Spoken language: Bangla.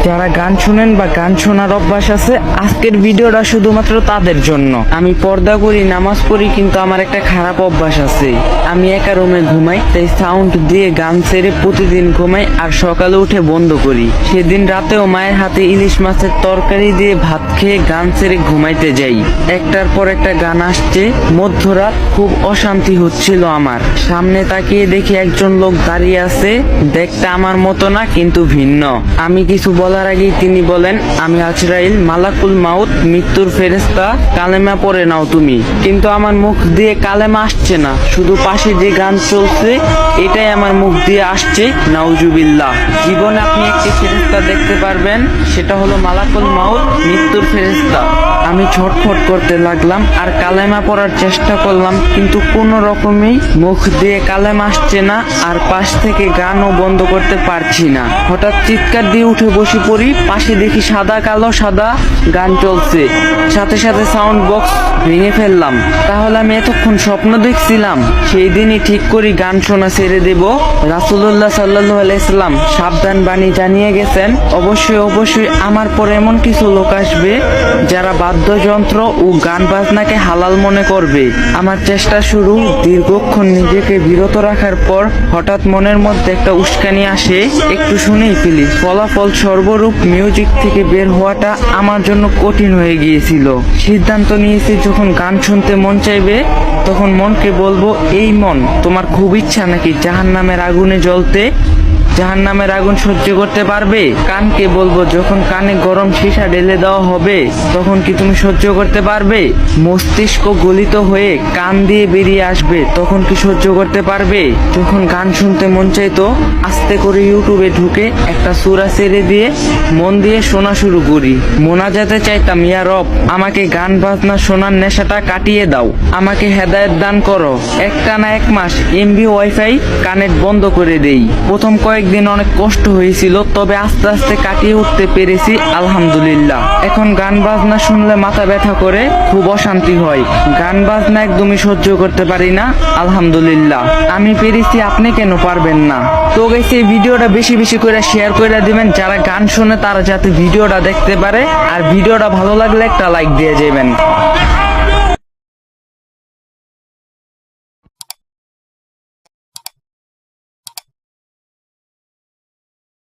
যারা গান শুনেন বা গান শোনার অভ্যাস আছে, আজকের ভিডিওটা শুধুমাত্র তাদের জন্য। আমি পর্দা করি, নামাজ পড়ি, কিন্তু আমার একটা খারাপ অভ্যাস আছে। আমি একা রুমে ঘুমাই, তাই সাউন্ড দিয়ে গান ছেড়ে প্রতিদিন ঘুমাই আর সকালে উঠে বন্ধ করি। সেদিন রাতেও মায়ের হাতে ইলিশ মাছের তরকারি দিয়ে ভাত খেয়ে গান ছেড়ে ঘুমাইতে যাই। একটার পর একটা গান আসছে, মধ্যরাত, খুব অশান্তি হচ্ছিল আমার। সামনে তাকিয়ে দেখি একজন লোক দাঁড়িয়ে আছে, দেখতে আমার মতো না কিন্তু ভিন্ন। আমি কিছু বলার আগেই তিনি বলেন, আমি আজরাইল, মালাকুল মাউত, মৃত্যুর ফেরেশতা, কালেমা পড়ে নাও তুমি। কিন্তু আমার মুখ দিয়ে কালেমা আসছে না, শুধু পাশে যে গান চলছে এটাই আমার মুখ দিয়ে আসছে। নাউজুবিল্লাহ। জীবনে আপনি একটি ফেরেশতা দেখতে পারবেন, সেটা হলো মালাকুল মাউত, মৃত্যুর ফেরেশতা। আমি ছটফট করতে লাগলাম আর কালেমা পড়ার চেষ্টা করলাম, কিন্তু কোনো রকমেই মুখ দিয়ে কালেমা আসছে না আর পাশ থেকে গানও বন্ধ করতে পারছি না। হঠাৎ চিৎকার দিয়ে উঠে বসে পড়ি, পাশে দেখি সাদা কালো সাদা গান চলছে, সাথে সাথে সাউন্ড বক্স ভেঙে ফেললাম। তাহলে আমি এতক্ষণ স্বপ্ন দেখছিলাম? সেই দিনই ঠিক করি গান শোনা ছেড়ে দেব। রাসূলুল্লাহ সাল্লাল্লাহু আলাইহি সাল্লাম সাবধান বাণী জানিয়ে গেছেন, অবশ্যই আমার পরে এমন কিছু লোক আসবে যারা বাদ্যযন্ত্র ও গান বাজনাকে হালাল মনে করবে। আমার চেষ্টা শুরু, দীর্ঘক্ষণ নিজেকে বিরত রাখার পর হঠাৎ মনের মধ্যে একটা উস্কানি আসে, একটু শুনেই ফেলি। ফলাফল সর্বরূপ মিউজিক থেকে বের হওয়াটা আমার জন্য কঠিন হয়ে গিয়েছিল। সিদ্ধান্ত নিয়েছি, যখন গান শুনতে মন চাইবে তখন মনকে বলবো, এই মন, তোমার খুব ইচ্ছা নাকি জাহান্নামের আগুনে জ্বলতে? জাহান্নামের আগুন সহ্য করতে পারবে? কানকে বলবো, যখন কানে গরম সীসা ঢেলে দেওয়া হবে তখন কি তুমি সহ্য করতে পারবে? মস্তিষ্ক গলিত হয়ে কান দিয়ে বেরিয়ে আসবে, তখন কি সহ্য করতে পারবে? যখন গান শুনতে মন চাইতো, আস্তে করে ইউটিউবে ঢুকে একটা সূরা ছেড়ে দিয়ে মন দিয়ে শোনা শুরু করি। মোনাজাতে চাইতাম, ইয়া রব, আমাকে গান বাজনা শোনার নেশাটা কাটিয়ে দাও, আমাকে হেদায়েত দান করো। একটানা 1 মাস এমবি ওয়াইফাই কানেক্ট বন্ধ করে দেই। প্রথম কয়েকদিন অনেক কষ্ট হয়েছিল, তবে আস্তে আস্তে কাটিয়ে উঠতে পেরেছি, আলহামদুলিল্লাহ। এখন গান বাজনা শুনলে মাথা ব্যথা করে, খুব অশান্তি হয়। গান বাজনা একদমই সহ্য করতে পারি না, আলহামদুলিল্লাহ। আমি পেরেছি, আপনি কেন পারবেন না? তো গাইস, এই ভিডিওটা বেশি বেশি করে শেয়ার করে দিবেন, যারা গান শুনে তারা যাতে ভিডিওটা দেখতে পারে। আর ভিডিওটা ভালো লাগলে একটা লাইক দিয়ে যাবেন।